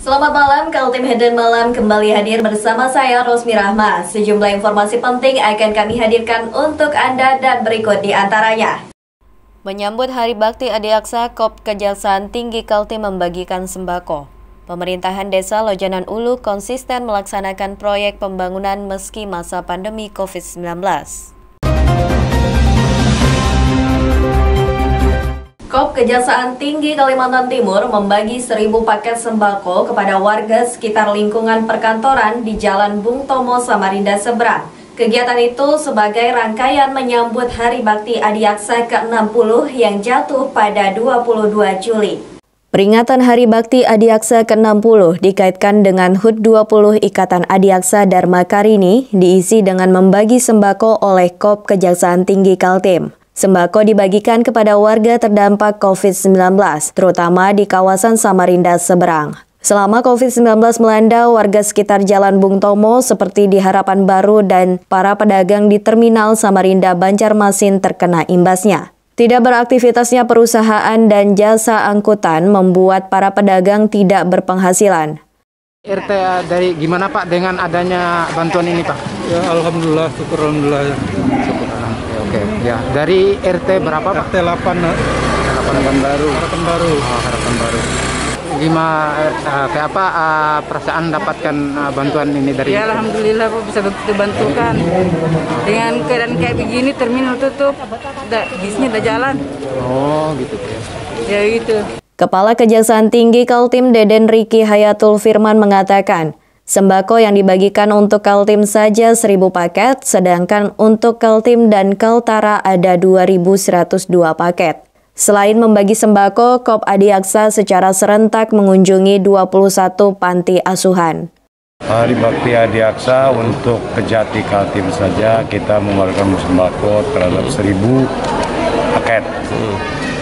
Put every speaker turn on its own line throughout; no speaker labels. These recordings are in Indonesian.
Selamat malam, Kaltim Hidden Malam kembali hadir bersama saya Rosmi Rahma. Sejumlah informasi penting akan kami hadirkan untuk Anda dan berikut di antaranya. Menyambut Hari Bakti Adiaksa, KOP Kejaksaan Tinggi Kaltim membagikan sembako. Pemerintahan Desa Lojanan Ulu konsisten melaksanakan proyek pembangunan meski masa pandemi COVID-19. KOP Kejaksaan Tinggi Kalimantan Timur membagi 1.000 paket sembako kepada warga sekitar lingkungan perkantoran di Jalan Bung Tomo, Samarinda seberang. Kegiatan itu sebagai rangkaian menyambut Hari Bakti Adiaksa ke-60 yang jatuh pada 22 Juli. Peringatan Hari Bakti Adiaksa ke-60 dikaitkan dengan HUT 20 Ikatan Adiaksa Dharma Karini diisi dengan membagi sembako oleh KOP Kejaksaan Tinggi Kaltim. Sembako dibagikan kepada warga terdampak COVID-19, terutama di kawasan Samarinda seberang. Selama COVID-19 melanda, warga sekitar Jalan Bung Tomo seperti di Harapan Baru dan para pedagang di Terminal Samarinda Banjarmasin terkena imbasnya. Tidak beraktivitasnya perusahaan dan jasa angkutan membuat para pedagang tidak berpenghasilan.
RT dari gimana Pak dengan adanya bantuan ini Pak?
Ya alhamdulillah, syukur alhamdulillah.
Oke. Ya, dari RT berapa Pak?
RT 8
Harapan Baru.
Harapan Baru.
Oh, Harapan Baru. Gimana kayak apa perasaan dapatkan bantuan ini dari?
Ya alhamdulillah Pak, bisa dibantukan. Dengan keadaan kayak begini terminal tutup, bisnisnya udah jalan.
Oh, gitu ya.
Ya gitu.
Kepala Kejaksaan Tinggi Kaltim Deden Riki Hayatul Firman mengatakan, sembako yang dibagikan untuk Kaltim saja 1.000 paket, sedangkan untuk Kaltim dan Kaltara ada 2.102 paket. Selain membagi sembako, KOP Adiaksa secara serentak mengunjungi 21 panti asuhan.
Hari Bakti Adiaksa untuk Kejati Kaltim saja kita membagikan sembako terhadap 1.000 paket.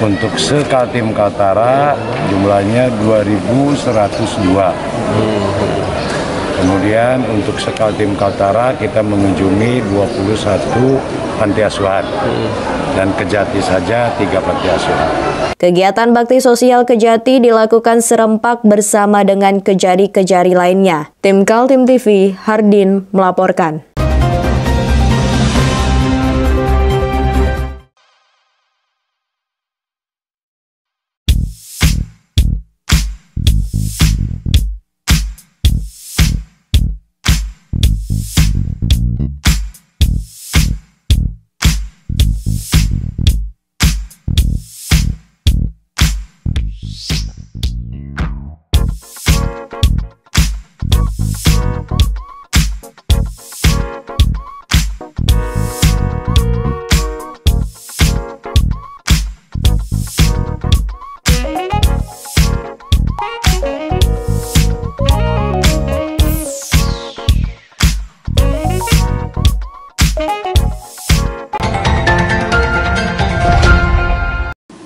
Untuk se-Kaltim Kaltara jumlahnya 2.102. Kemudian untuk se-Kaltim Kaltara kita mengunjungi 21 panti asuhan. Dan Kejati saja 3 panti asuhan.
Kegiatan bakti sosial Kejati dilakukan serempak bersama dengan kejari-kejari lainnya. Tim Kaltim TV, Hardin melaporkan.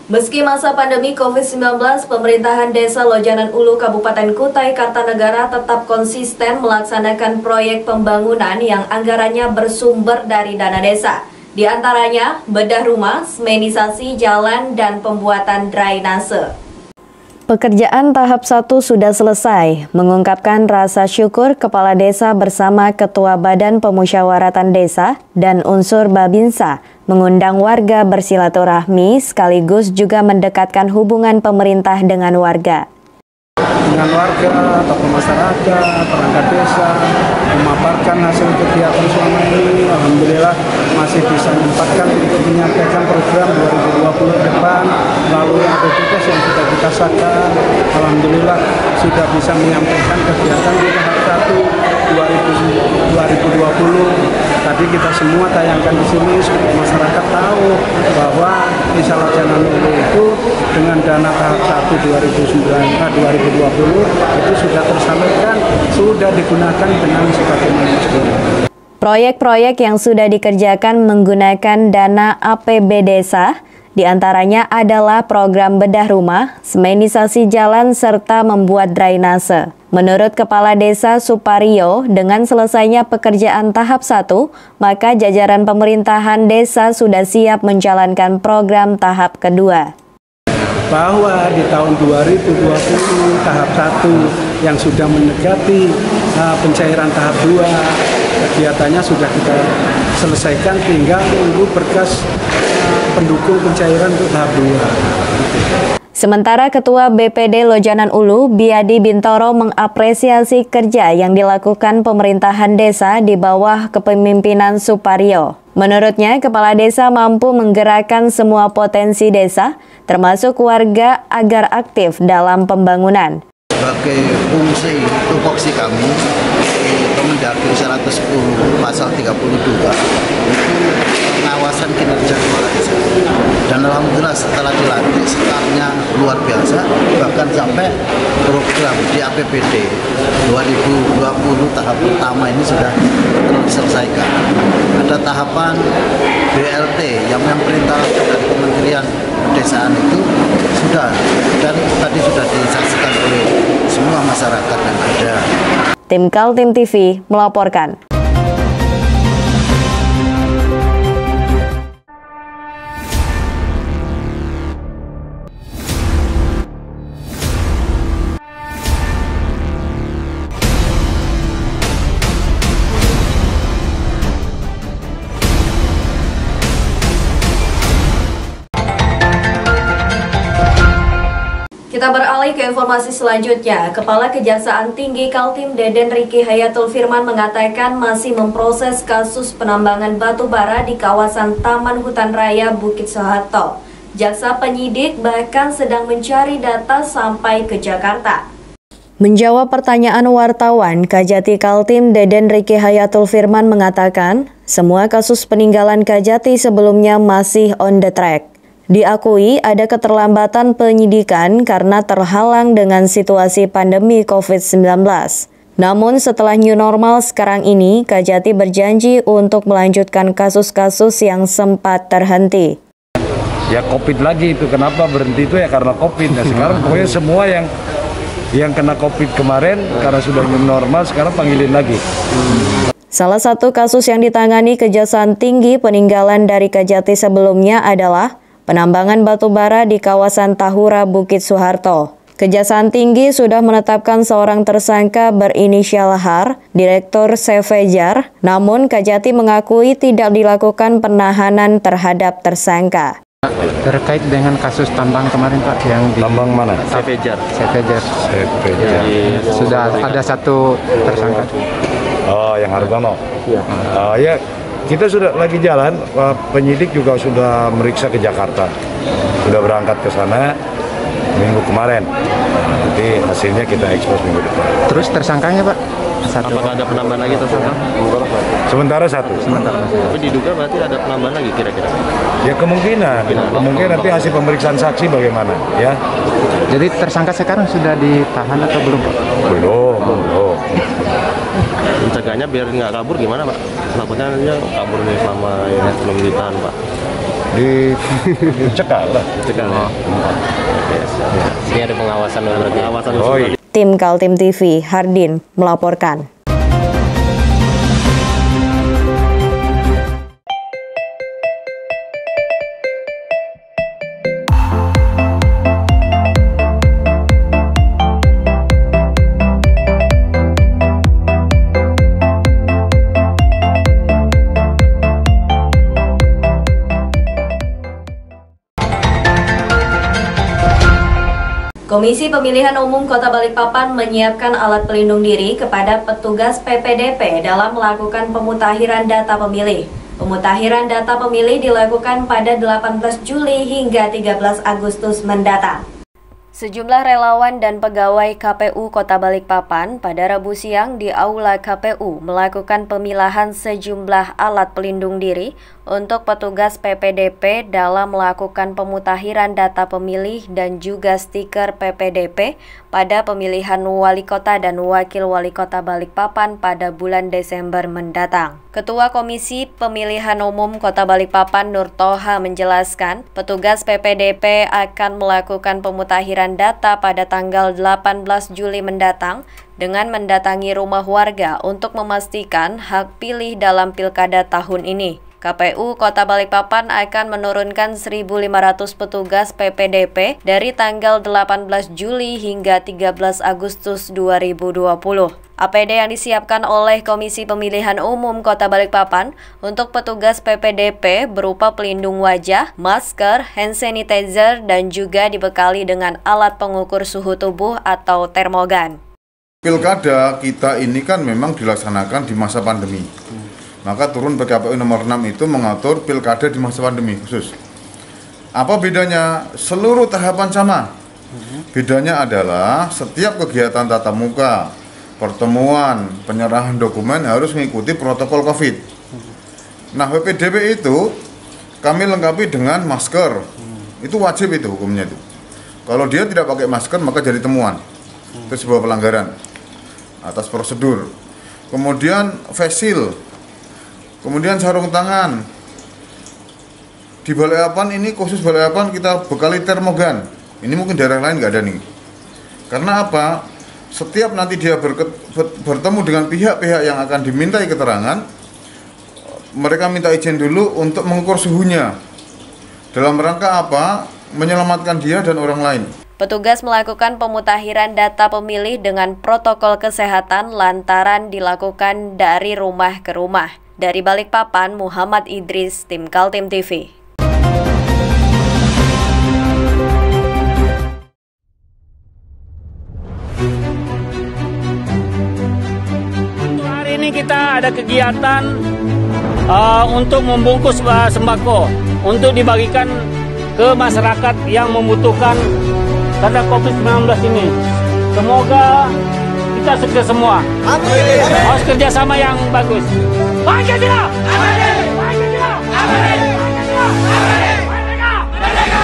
Meski masa pandemi COVID-19, pemerintahan Desa Lojanan Ulu Kabupaten Kutai Kartanegara tetap konsisten melaksanakan proyek pembangunan yang anggarannya bersumber dari dana desa. Di antaranya, bedah rumah, semenisasi jalan, dan pembuatan drainase. Pekerjaan tahap 1 sudah selesai, mengungkapkan rasa syukur Kepala Desa bersama Ketua Badan Pemusyawaratan Desa dan unsur Babinsa, mengundang warga bersilaturahmi sekaligus juga mendekatkan hubungan pemerintah dengan warga.
Dengan warga, tokoh masyarakat, perangkat desa, memaparkan hasil kegiatan selama ini, alhamdulillah masih bisa menyempatkan untuk menyampaikan program 2020 depan melalui aktivitas yang sudah kita sahkan. Alhamdulillah sudah bisa menyampaikan kegiatan di tahap 1 2020. Tadi kita semua tayangkan di sini supaya masyarakat tahu bahwa Desa Lojanan Ulu itu dengan dana tahap 1 2020 itu sudah tersalurkan, sudah digunakan dengan sebagaimana mestinya.
Proyek-proyek yang sudah dikerjakan menggunakan dana APB Desa, diantaranya adalah program bedah rumah, semenisasi jalan, serta membuat drainase. Menurut Kepala Desa Supario, dengan selesainya pekerjaan tahap 1, maka jajaran pemerintahan desa sudah siap menjalankan program tahap kedua.
bahwa di tahun 2020 tahap 1 yang sudah mendekati pencairan tahap 2 kegiatannya sudah kita selesaikan, tinggal menunggu berkas pendukung pencairan untuk tahap 2.
Sementara Ketua BPD Lojanan Ulu, Biadi Bintoro mengapresiasi kerja yang dilakukan pemerintahan desa di bawah kepemimpinan Suparyo. Menurutnya, kepala desa mampu menggerakkan semua potensi desa, termasuk warga agar aktif dalam pembangunan.
Sebagai fungsi tupoksi kami, Kemendagri 110 pasal 32 itu pengawasan kinerja kepala desa. Dan alhamdulillah setelah dilantik setelahnya luar biasa, bahkan sampai program di APBD 2020 tahap pertama ini sudah terselesaikan. Ada tahapan BLT yang perintah dari Kementerian Pedesaan itu sudah, dan tadi sudah disaksikan oleh semua masyarakat yang ada.
Tim Kaltim TV melaporkan. Kita beralih ke informasi selanjutnya. Kepala Kejaksaan Tinggi Kaltim Deden Riki Hayatul Firman mengatakan masih memproses kasus penambangan batu bara di kawasan Taman Hutan Raya Bukit Soeharto. Jaksa penyidik bahkan sedang mencari data sampai ke Jakarta. Menjawab pertanyaan wartawan, Kajati Kaltim Deden Riki Hayatul Firman mengatakan semua kasus peninggalan Kajati sebelumnya masih on the track. Diakui ada keterlambatan penyidikan karena terhalang dengan situasi pandemi COVID-19. Namun setelah new normal sekarang ini, Kajati berjanji untuk melanjutkan kasus-kasus yang sempat terhenti.
Ya COVID lagi itu, kenapa berhenti itu ya karena COVID. Nah sekarang pokoknya semua yang kena COVID kemarin karena sudah new normal sekarang panggilin lagi.
Salah satu kasus yang ditangani Kejaksaan Tinggi peninggalan dari Kajati sebelumnya adalah penambangan batu bara di kawasan Tahura Bukit Soeharto. Kejaksaan Tinggi sudah menetapkan seorang tersangka berinisial Har, Direktur Sevejar, namun Kajati mengakui tidak dilakukan penahanan terhadap tersangka.
Terkait dengan kasus tambang kemarin Pak yang di
Tambang mana?
Sevejar.
Sevejar.
Sudah ada satu tersangka.
Oh, yang Hartono. Ya. Kita sudah lagi jalan, penyidik juga sudah meriksa ke Jakarta, sudah berangkat ke sana minggu kemarin. Nanti hasilnya kita ekspos minggu depan.
Terus tersangkanya Pak?
Apakah ada penambahan lagi tersangka?
Sementara satu.
Tapi diduga berarti ada penambahan lagi kira-kira?
Ya kemungkinan nanti hasil pemeriksaan saksi bagaimana ya.
Jadi tersangka sekarang sudah ditahan atau belum Pak?
Belum.
Mencegahnya biar nggak kabur gimana Pak? Takutnya dia kabur nih selama ini belum ditahan Pak.
Dicekal lah.
Ini ada pengawasan berarti.
Oh iya.
Tim Kaltim TV, Hardin melaporkan. Komisi Pemilihan Umum Kota Balikpapan menyiapkan alat pelindung diri kepada petugas PPDP dalam melakukan pemutakhiran data pemilih. Pemutakhiran data pemilih dilakukan pada 18 Juli hingga 13 Agustus mendatang. Sejumlah relawan dan pegawai KPU Kota Balikpapan pada Rabu siang di Aula KPU melakukan pemilahan sejumlah alat pelindung diri untuk petugas PPDP dalam melakukan pemutakhiran data pemilih dan juga stiker PPDP pada pemilihan Wali Kota dan Wakil Wali Kota Balikpapan pada bulan Desember mendatang. Ketua Komisi Pemilihan Umum Kota Balikpapan Nur Toha menjelaskan, petugas PPDP akan melakukan pemutakhiran data pada tanggal 18 Juli mendatang dengan mendatangi rumah warga untuk memastikan hak pilih dalam pilkada tahun ini. KPU Kota Balikpapan akan menurunkan 1.500 petugas PPDP dari tanggal 18 Juli hingga 13 Agustus 2020. APD yang disiapkan oleh Komisi Pemilihan Umum Kota Balikpapan untuk petugas PPDP berupa pelindung wajah, masker, hand sanitizer, dan juga dibekali dengan alat pengukur suhu tubuh atau termogan.
Pilkada kita ini kan memang dilaksanakan di masa pandemi. Maka turun PKPU nomor 6 itu mengatur pilkada di masa pandemi khusus. Apa bedanya? Seluruh tahapan sama. Bedanya adalah setiap kegiatan tatap muka, pertemuan, penyerahan dokumen harus mengikuti protokol COVID. Nah, PPDP itu kami lengkapi dengan masker. Itu wajib itu hukumnya itu. Kalau dia tidak pakai masker maka jadi temuan. Itu sebuah pelanggaran atas prosedur. Kemudian face shield. Kemudian sarung tangan. Di Balikpapan ini khusus Balikpapan kita bekali termogan. Ini mungkin daerah lain nggak ada nih. Karena apa? Setiap nanti dia bertemu dengan pihak-pihak yang akan dimintai keterangan, mereka minta izin dulu untuk mengukur suhunya. Dalam rangka apa? Menyelamatkan dia dan orang lain.
Petugas melakukan pemutakhiran data pemilih dengan protokol kesehatan lantaran dilakukan dari rumah ke rumah. Dari Balikpapan, Muhammad Idris, Tim Kaltim TV.
Hari ini kita ada kegiatan untuk membungkus sembako untuk dibagikan ke masyarakat yang membutuhkan karena COVID-19 ini. Semoga kita sukses semua. Amin. Harus kerjasama yang bagus. Pancasila! Amin. Pancasila! Amin. Pancasila! Amin. Merdeka! Merdeka!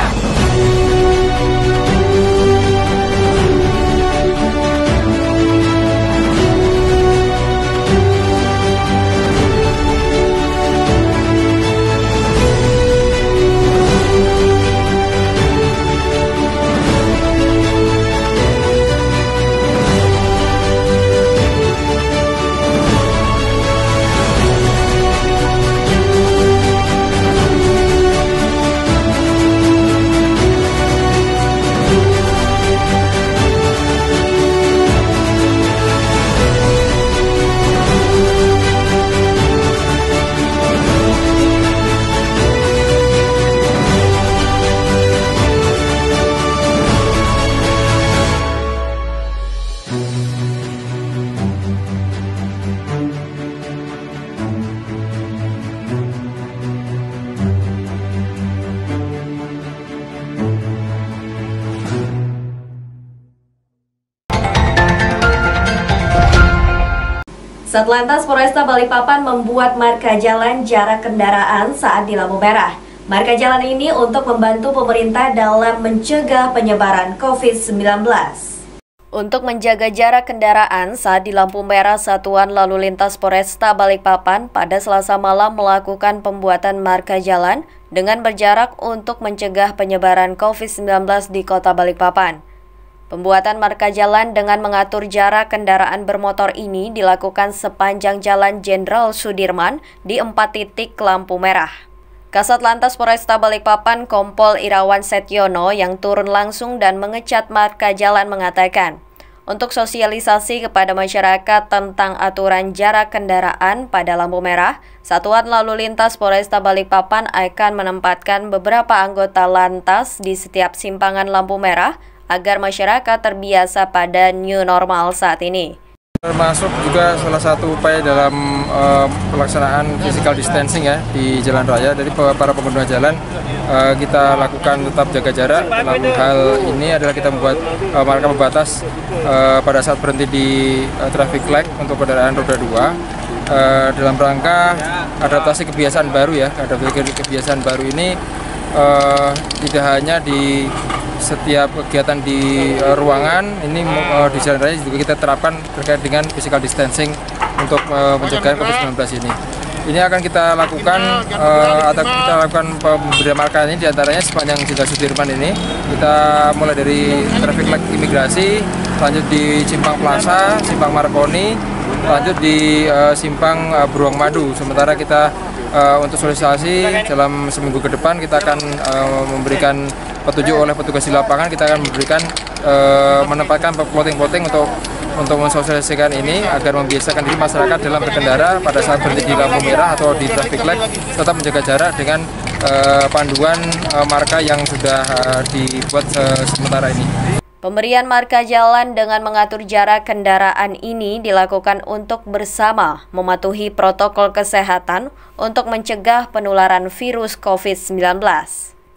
Satlantas Polresta Balikpapan membuat marka jalan jarak kendaraan saat di lampu merah. Marka jalan ini untuk membantu pemerintah dalam mencegah penyebaran COVID-19. Untuk menjaga jarak kendaraan saat di lampu merah, Satuan Lalu Lintas Polresta Balikpapan pada Selasa malam melakukan pembuatan marka jalan dengan berjarak untuk mencegah penyebaran COVID-19 di Kota Balikpapan. Pembuatan marka jalan dengan mengatur jarak kendaraan bermotor ini dilakukan sepanjang Jalan Jenderal Sudirman di 4 titik lampu merah. Kasat Lantas Polresta Balikpapan Kompol Irawan Setyono yang turun langsung dan mengecat marka jalan mengatakan, untuk sosialisasi kepada masyarakat tentang aturan jarak kendaraan pada lampu merah, Satuan Lalu Lintas Polresta Balikpapan akan menempatkan beberapa anggota lantas di setiap simpangan lampu merah agar masyarakat terbiasa pada new normal saat ini.
Termasuk juga salah satu upaya dalam pelaksanaan physical distancing ya di jalan raya. Dari para pengguna jalan kita lakukan tetap jaga jarak. Dalam hal ini adalah kita membuat marka pembatas pada saat berhenti di traffic light untuk kendaraan roda 2 dalam rangka adaptasi kebiasaan baru ya. Adaptasi kebiasaan baru ini tidak hanya di setiap kegiatan di ruangan ini di jalan raya juga kita terapkan terkait dengan physical distancing untuk mencegah COVID-19 ini. Ini akan kita lakukan atau kita lakukan pemberian marka ini diantaranya sepanjang Jenderal Sudirman ini. Kita mulai dari traffic light imigrasi, lanjut di Simpang Plaza, Simpang Marconi, lanjut di simpang Beruang Madu. Sementara kita untuk sosialisasi dalam seminggu ke depan kita akan memberikan petunjuk oleh petugas di lapangan. Kita akan memberikan menempatkan plotting-plotting untuk mensosialisasikan ini agar membiasakan diri masyarakat dalam berkendara pada saat berhenti di lampu merah atau di traffic light, tetap menjaga jarak dengan panduan marka yang sudah dibuat sementara ini.
Pemberian marka jalan dengan mengatur jarak kendaraan ini dilakukan untuk bersama mematuhi protokol kesehatan untuk mencegah penularan virus COVID-19.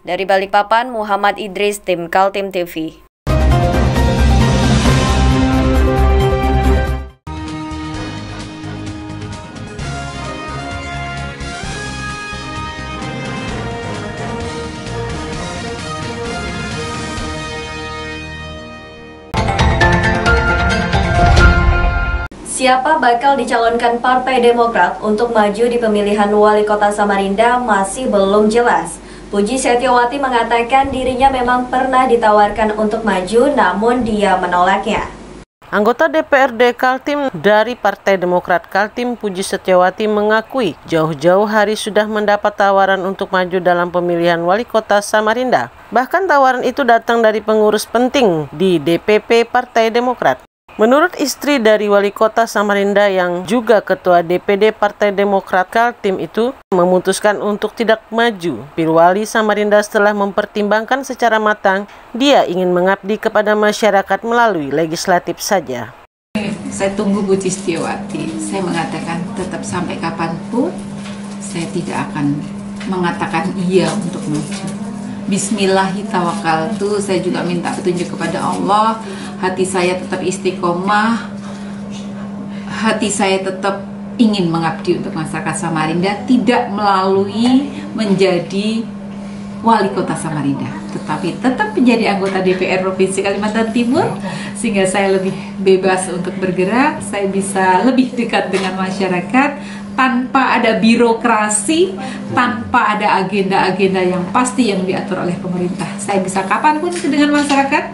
Dari Balikpapan, Muhammad Idris, Tim Kaltim TV. Siapa bakal dicalonkan Partai Demokrat untuk maju di pemilihan Wali Kota Samarinda masih belum jelas. Puji Setiawati mengatakan dirinya memang pernah ditawarkan untuk maju, namun dia menolaknya.
Anggota DPRD Kaltim dari Partai Demokrat Kaltim, Puji Setiawati mengakui jauh-jauh hari sudah mendapat tawaran untuk maju dalam pemilihan Wali Kota Samarinda. Bahkan tawaran itu datang dari pengurus penting di DPP Partai Demokrat. Menurut istri dari Wali Kota Samarinda yang juga Ketua DPD Partai Demokrat Kaltim itu memutuskan untuk tidak maju Pilwali Samarinda setelah mempertimbangkan secara matang dia ingin mengabdi kepada masyarakat melalui legislatif saja.
Saya tunggu Puji Setiawati. Saya mengatakan tetap sampai kapanpun saya tidak akan mengatakan iya untuk maju. Bismillahirrahmanirrahim. Saya juga minta petunjuk kepada Allah. Hati saya tetap istiqomah. Hati saya tetap ingin mengabdi untuk masyarakat Samarinda, tidak melalui menjadi Wali Kota Samarinda, tetapi tetap menjadi anggota DPR Provinsi Kalimantan Timur, sehingga saya lebih bebas untuk bergerak. Saya bisa lebih dekat dengan masyarakat tanpa ada birokrasi, tanpa ada agenda-agenda yang pasti yang diatur oleh pemerintah. Saya bisa kapanpun dengan masyarakat,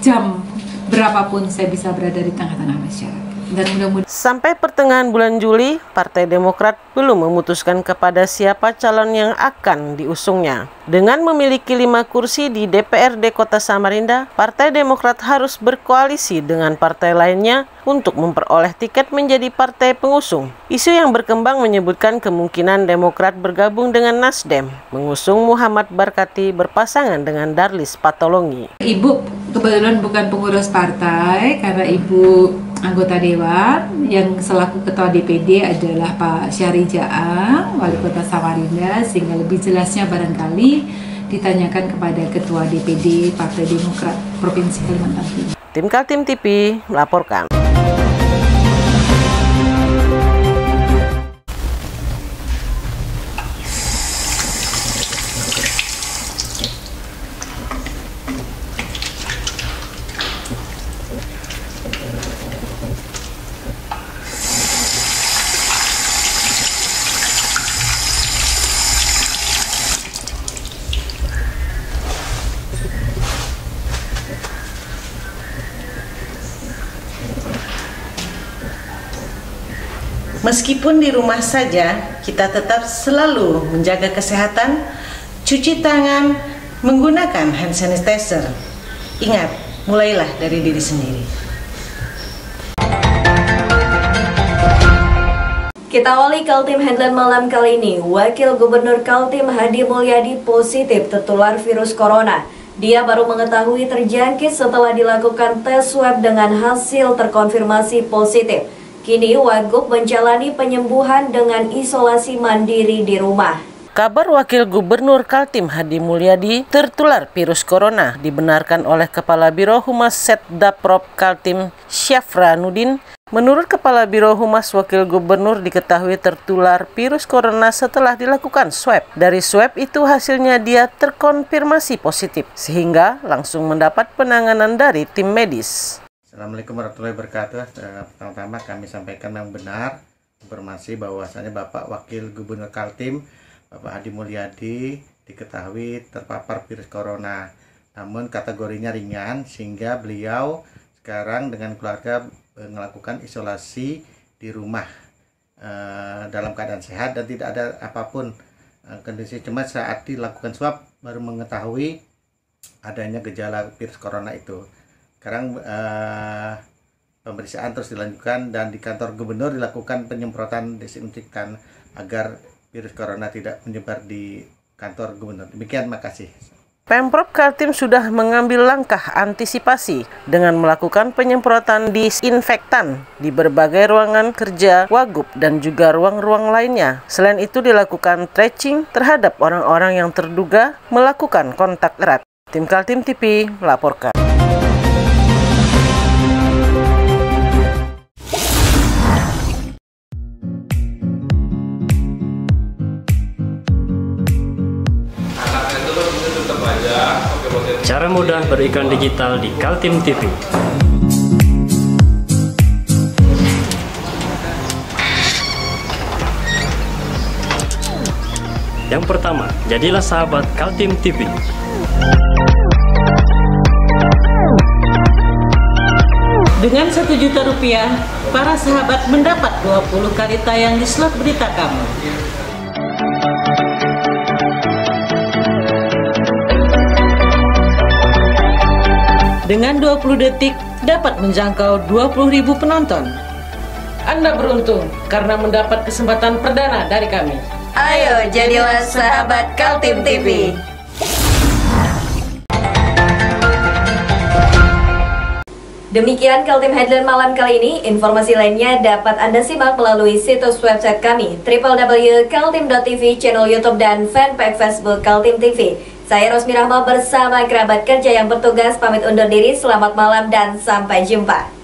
jam berapapun saya bisa berada di tengah-tengah masyarakat. Dan mudah-mudahan
sampai pertengahan bulan Juli, Partai Demokrat belum memutuskan kepada siapa calon yang akan diusungnya. Dengan memiliki 5 kursi di DPRD Kota Samarinda, Partai Demokrat harus berkoalisi dengan partai lainnya untuk memperoleh tiket menjadi partai pengusung. Isu yang berkembang menyebutkan kemungkinan Demokrat bergabung dengan Nasdem, mengusung Muhammad Barkati berpasangan dengan Darlis Patolongi.
Ibu kebetulan bukan pengurus partai karena ibu anggota dewan, yang selaku ketua DPD adalah Pak Syahri Jaang, Wali Kota Samarinda, sehingga lebih jelasnya barangkali ditanyakan kepada ketua DPD Partai Demokrat Provinsi Kalimantan Timur.
Tim Kaltim TV melaporkan.
Meskipun di rumah saja, kita tetap selalu menjaga kesehatan, cuci tangan, menggunakan hand sanitizer. Ingat, mulailah dari diri sendiri.
Kita awali Kaltim Headline malam kali ini. Wakil Gubernur Kaltim Hadi Mulyadi positif tertular virus corona. Dia baru mengetahui terjangkit setelah dilakukan tes swab dengan hasil terkonfirmasi positif. Kini Wagub menjalani penyembuhan dengan isolasi mandiri di rumah.
Kabar Wakil Gubernur Kaltim Hadi Mulyadi tertular virus corona dibenarkan oleh Kepala Biro Humas Setdaprop Kaltim Syafra Nudin. Menurut Kepala Biro Humas Wakil Gubernur diketahui tertular virus corona setelah dilakukan swab. Dari swab itu hasilnya dia terkonfirmasi positif sehingga langsung mendapat penanganan dari tim medis.
Assalamualaikum warahmatullahi wabarakatuh. Pertama-tama kami sampaikan yang benar informasi bahwasanya Bapak Wakil Gubernur Kaltim Bapak Hadi Mulyadi diketahui terpapar virus corona. Namun kategorinya ringan sehingga beliau sekarang dengan keluarga melakukan isolasi di rumah dalam keadaan sehat dan tidak ada apapun kondisi. Cuma saat dilakukan swab baru mengetahui adanya gejala virus corona itu. Sekarang pemeriksaan terus dilanjutkan dan di kantor gubernur dilakukan penyemprotan desinfektan agar virus corona tidak menyebar di kantor gubernur. Demikian, makasih.
Pemprov Kaltim sudah mengambil langkah antisipasi dengan melakukan penyemprotan disinfektan di berbagai ruangan kerja Wagub dan juga ruang-ruang lainnya. Selain itu dilakukan tracing terhadap orang-orang yang terduga melakukan kontak erat. Tim Kaltim TV melaporkan.
Cara mudah beriklan digital di Kaltim TV. Yang pertama, jadilah sahabat Kaltim TV.
Dengan Rp1 juta, para sahabat mendapat 20 kali tayang di slot berita kamu. Dengan 20 detik dapat menjangkau 20.000 penonton. Anda beruntung karena mendapat kesempatan perdana dari kami.
Ayo jadilah sahabat Kaltim TV. Demikian Kaltim Headline malam kali ini. Informasi lainnya dapat Anda simak melalui situs website kami www.kaltim.tv, channel YouTube dan fanpage Facebook Kaltim TV. Saya Rosmi Rahma bersama kerabat kerja yang bertugas pamit undur diri. Selamat malam dan sampai jumpa.